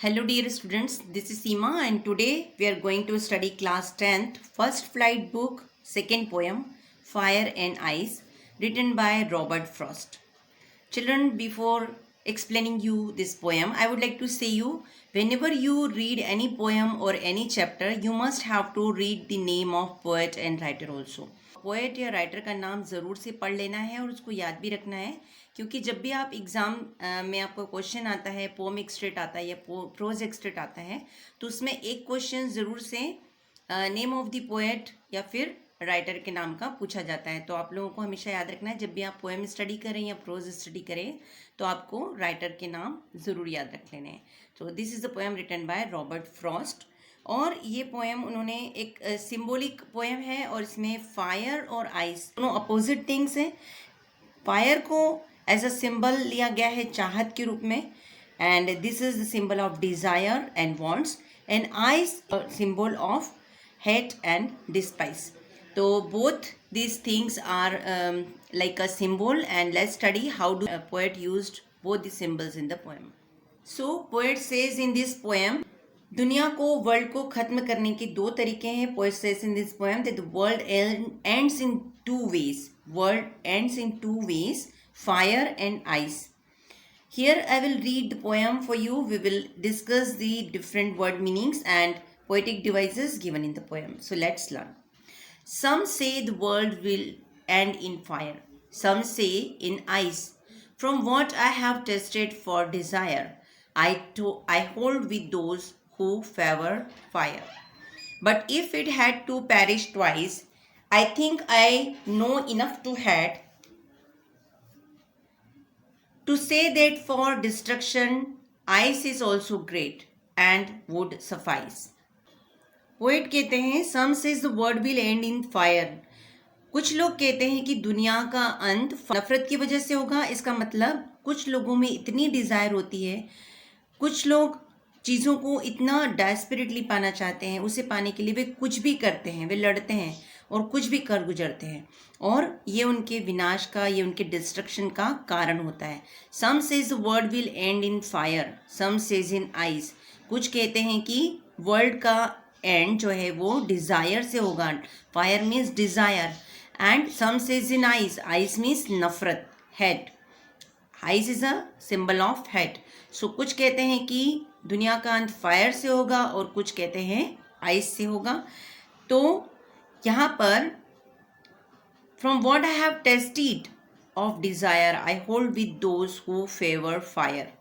Hello dear students, this is Seema and today we are going to study class 10th first flight book second poem Fire and Ice written by Robert Frost. Children, before explaining you this poem, I would like to say you whenever you read any poem or any chapter, you must have to read the name of poet and writer also. Poet या writer का नाम ज़रूर से पढ़ लेना है और उसको याद भी रखना है, क्योंकि जब भी आप एग्ज़ाम में आपको क्वेश्चन आता है, पोम एक्सट्रेट आता है या प्रोज एक्सट्रेट आता है, तो उसमें एक क्वेश्चन ज़रूर से नेम ऑफ द पोएट या फिर राइटर के नाम का पूछा जाता है। तो आप लोगों को हमेशा याद रखना है, जब भी आप पोएम स्टडी करें या प्रोज स्टडी करें तो आपको राइटर के नाम ज़रूर याद रख लेने हैं। तो this is the poem written by Robert Frost और ये पोएम उन्होंने एक सिंबॉलिक पोएम है और इसमें फायर और आइस दोनों अपोजिट थिंग्स हैं। फायर को एज अ सिंबल लिया गया है चाहत के रूप में, and this is the symbol of desire and wants, and ice symbol of hate and despise. तो both these things are like a symbol, and let's study how do a poet used both the symbols in the poem. So poet says in this poem, दुनिया को world को खत्म करने के दो तरीके हैं. Poet says in this poem that the world ends in two ways. World ends in two ways, fire and ice. Here I will read the poem for you. We will discuss the different word meanings and poetic devices given in the poem. So let's learn. Some say the world will end in fire. Some say in ice. From what I have tested for desire, I hold with those who favor fire. But if it had to perish twice, I think I know enough to had to say that for destruction, ice is also great and would suffice. Poet कहते हैं some say the world will end in fire. कुछ लोग कहते हैं कि दुनिया का अंत नफरत की वजह से होगा. इसका मतलब कुछ लोगों में इतनी डिज़ायर होती है, कुछ लोग चीज़ों को इतना डेस्परेटली पाना चाहते हैं, उसे पाने के लिए वे कुछ भी करते हैं, वे लड़ते हैं और कुछ भी कर गुजरते हैं, और ये उनके विनाश का, ये उनके डिस्ट्रक्शन का कारण होता है. Some say the world will end in fire, some say in ice. कुछ कहते हैं कि वर्ल्ड का एंड जो है वो डिज़ायर से होगा. Fire means desire, and some say in ice, ice means नफरत, hate. Ice is a symbol of hate. So कुछ कहते हैं कि दुनिया का अंत फायर से होगा और कुछ कहते हैं आइस से होगा. तो यहाँ पर from what I have tested of desire I hold with those who favour fire.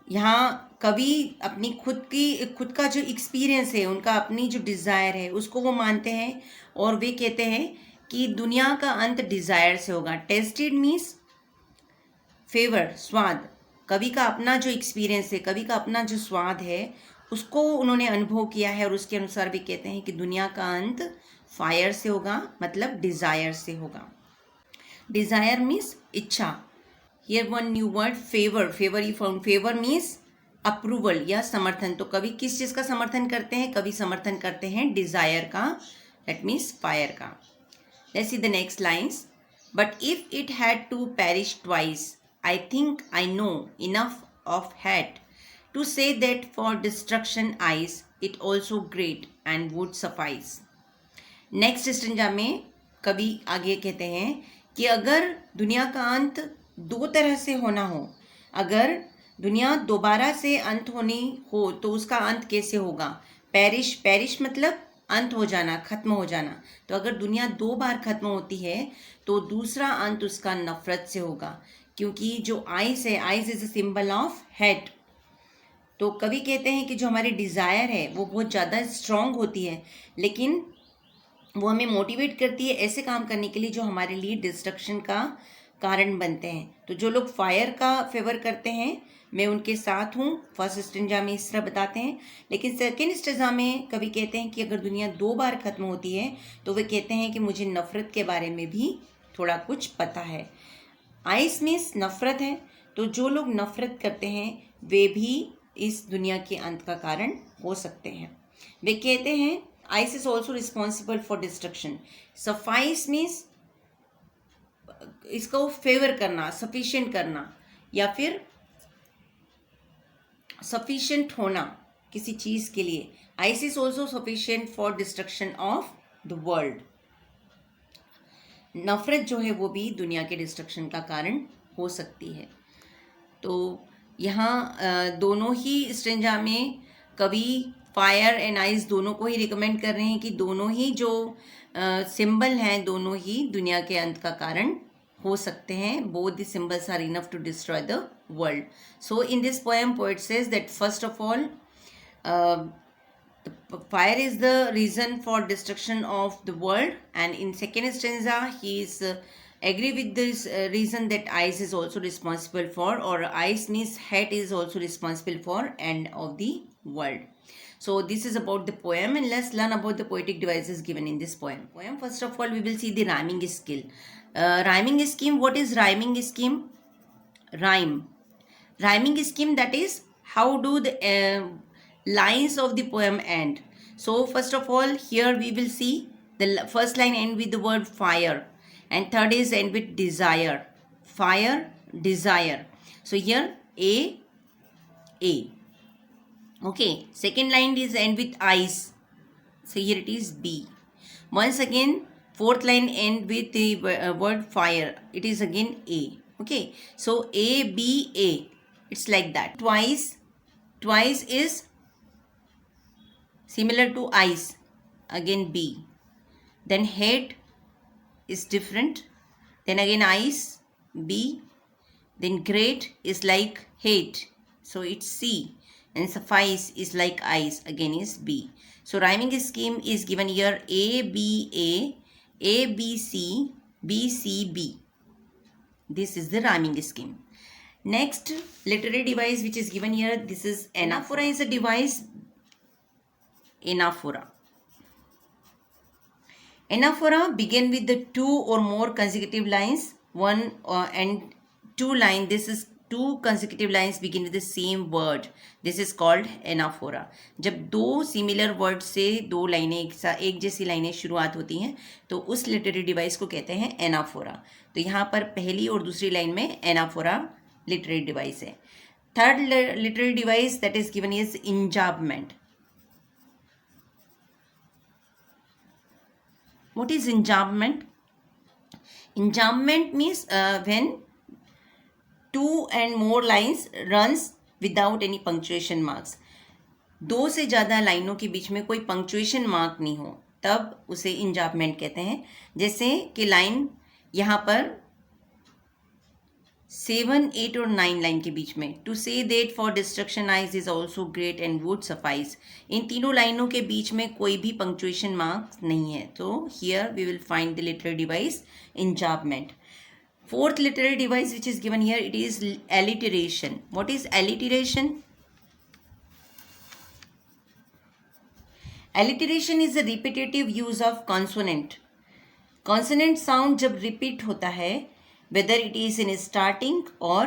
यहाँ कवि अपनी खुद का जो एक्सपीरियंस है, उनका अपनी जो डिज़ायर है उसको वो मानते हैं और वे कहते हैं कि दुनिया का अंत डिज़ायर से होगा. टेस्टेड मीन्स फेवर, स्वाद. कवि का अपना जो एक्सपीरियंस है, कवि का अपना जो स्वाद है, उसको उन्होंने अनुभव किया है और उसके अनुसार वे कहते हैं कि दुनिया का अंत फायर से होगा, मतलब डिज़ायर से होगा. डिज़ायर मीन्स इच्छा. Here one new word, favor. Favor you found. Favor means approval या समर्थन. तो कवि किस चीज़ का समर्थन करते हैं? कवि समर्थन करते हैं डिज़ायर का, दैट मीन्स फायर का. Let's see the next lines. But if it had to perish twice, I think I know enough of hate to say that for destruction ice it also great and would suffice. Next stanza में कवि आगे कहते हैं कि अगर दुनिया का अंत दो तरह से होना हो, अगर दुनिया दोबारा से अंत होनी हो तो उसका अंत कैसे होगा? पेरिश, पेरिश मतलब अंत हो जाना, खत्म हो जाना. तो अगर दुनिया दो बार खत्म होती है तो दूसरा अंत उसका नफरत से होगा, क्योंकि जो आइस है, ice is a symbol of hate. तो कवि कहते हैं कि जो हमारी डिज़ायर है वो बहुत ज़्यादा स्ट्रांग होती है, लेकिन वो हमें मोटिवेट करती है ऐसे काम करने के लिए जो हमारे लिए डिस्ट्रक्शन का कारण बनते हैं. तो जो लोग फायर का फेवर करते हैं, मैं उनके साथ हूँ. फर्स्ट स्टेंजा में इस तरह बताते हैं, लेकिन सेकेंड स्टेंजा में कभी कहते हैं कि अगर दुनिया दो बार खत्म होती है तो वे कहते हैं कि मुझे नफ़रत के बारे में भी थोड़ा कुछ पता है. आइस मीन्स नफ़रत है. तो जो लोग नफ़रत करते हैं वे भी इस दुनिया के अंत का कारण हो सकते हैं. वे कहते हैं ice is also responsible for destruction. Suffice means इसको फेवर करना, सफिशिएंट करना, या फिर सफिशिएंट होना किसी चीज़ के लिए. Ice is also sufficient for destruction of the world. नफरत जो है वो भी दुनिया के डिस्ट्रक्शन का कारण हो सकती है. तो यहाँ दोनों ही स्ट्रेंजा में कभी फायर एंड आइस दोनों को ही रिकमेंड कर रहे हैं कि दोनों ही जो सिंबल हैं दोनों ही दुनिया के अंत का कारण हो सकते हैं. Both the symbols are enough to destroy the world. So in this poem poet says that first of all fire is the reason for destruction of the world, and in second stanza he is agree with this reason that ice is also responsible for, or ice means heat is also responsible for end of the world. So this is about the poem, and let's learn about the poetic devices given in this poem. First of all, we will see the rhyming skill. Rhyming scheme. What is rhyming scheme? Rhyming scheme, that is how do the lines of the poem end. So first of all, here we will see the first line end with the word fire, and third is end with desire. Fire, desire. So here a. Okay, second line is end with ice, so here it is b. Once again, fourth line end with the word fire, it is again a. Okay, so a b a, it's like that. Twice is similar to ice, again b. Then head is different, then again ice, b. Then great is like hate, so it's c. And suffice is like ice, again is b. So rhyming scheme is given here a b a b c, b c b. This is the rhyming scheme. Next literary device which is given here, this is anaphora. Is a device. Anaphora begin with the two or more consecutive lines, one and two line. This is two consecutive lines begin with the same word. This is called anaphora. जब दो similar word से दो लाइनें एक जैसी लाइनें शुरुआत होती हैं तो उस लिटरेरी डिवाइस को कहते हैं एनाफोरा. तो यहाँ पर पहली और दूसरी लाइन में एनाफोरा लिटरेरी डिवाइस है. Third literary device that is given is enjambment. What is enjambment? Enjambment means when two and more lines runs without any punctuation marks. दो से ज़्यादा लाइनों के बीच में कोई पंक्चुएशन मार्क नहीं हो तब उसे इंजाबमेंट कहते हैं. जैसे कि लाइन यहाँ पर 7, 8 और 9 लाइन के बीच में, to say that for destruction ice is also great and would suffice. इन तीनों लाइनों के बीच में कोई भी पंक्चुएशन मार्क्स नहीं है. तो here we will find the literary device enjambment. Fourth literary device which is given here, it is alliteration. What is alliteration? Alliteration is a repetitive use of consonant. Consonant sound जब repeat होता है, whether it is in starting or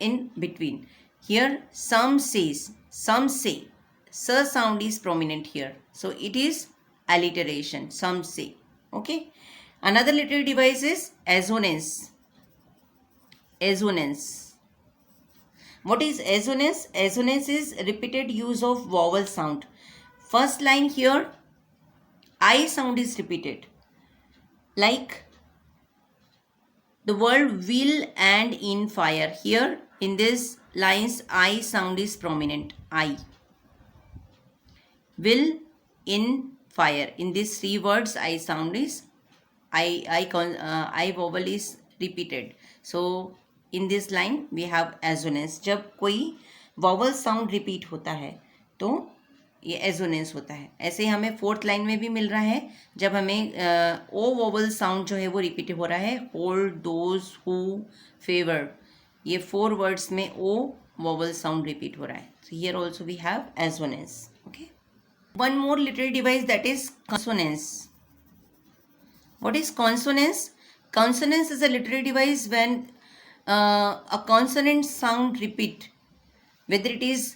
in between. Here some say, s sound is prominent here, so it is alliteration. Some say. Okay. Another literary device is assonance. What is assonance? Assonance is repeated use of vowel sound. First line here, I sound is repeated, like the word will and in fire. Here in this lines I sound is prominent. I. Will, in, fire. In these three words I sound is I vowel is repeated. So in this line we have assonance. जब कोई vowel sound repeat होता है तो ये assonance होता है. ऐसे ही हमें फोर्थ लाइन में भी मिल रहा है जब हमें ओ वोवल साउंड जो है वो रिपीट हो रहा है. होल्ड, दोज, हु, फेवर, ये 4 वर्ड्स में ओ वोवल साउंड रिपीट हो रहा है. So here also we have assonance. Okay. One more literary device that is consonance. What is consonance? Consonance is a literary device when a consonant sound repeat, whether it is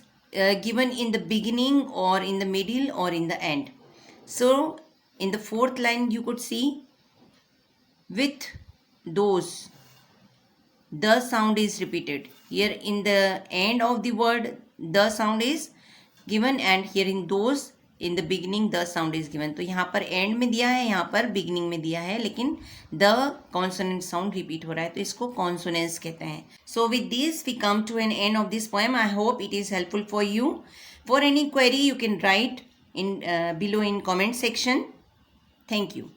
given in the beginning or in the middle or in the end. So in the fourth line you could see with those, the sound is repeated. Here in the end of the word the sound is given and here in those in the beginning the sound is given. तो यहाँ पर and में दिया है, यहाँ पर beginning में दिया है, लेकिन द कॉन्सोनेंट साउंड रिपीट हो रहा है, तो इसको कॉन्सोनेंस कहते हैं. So with this we come to an end of this poem. I hope it is helpful for you. For any query you can write in below in comment section. Thank you.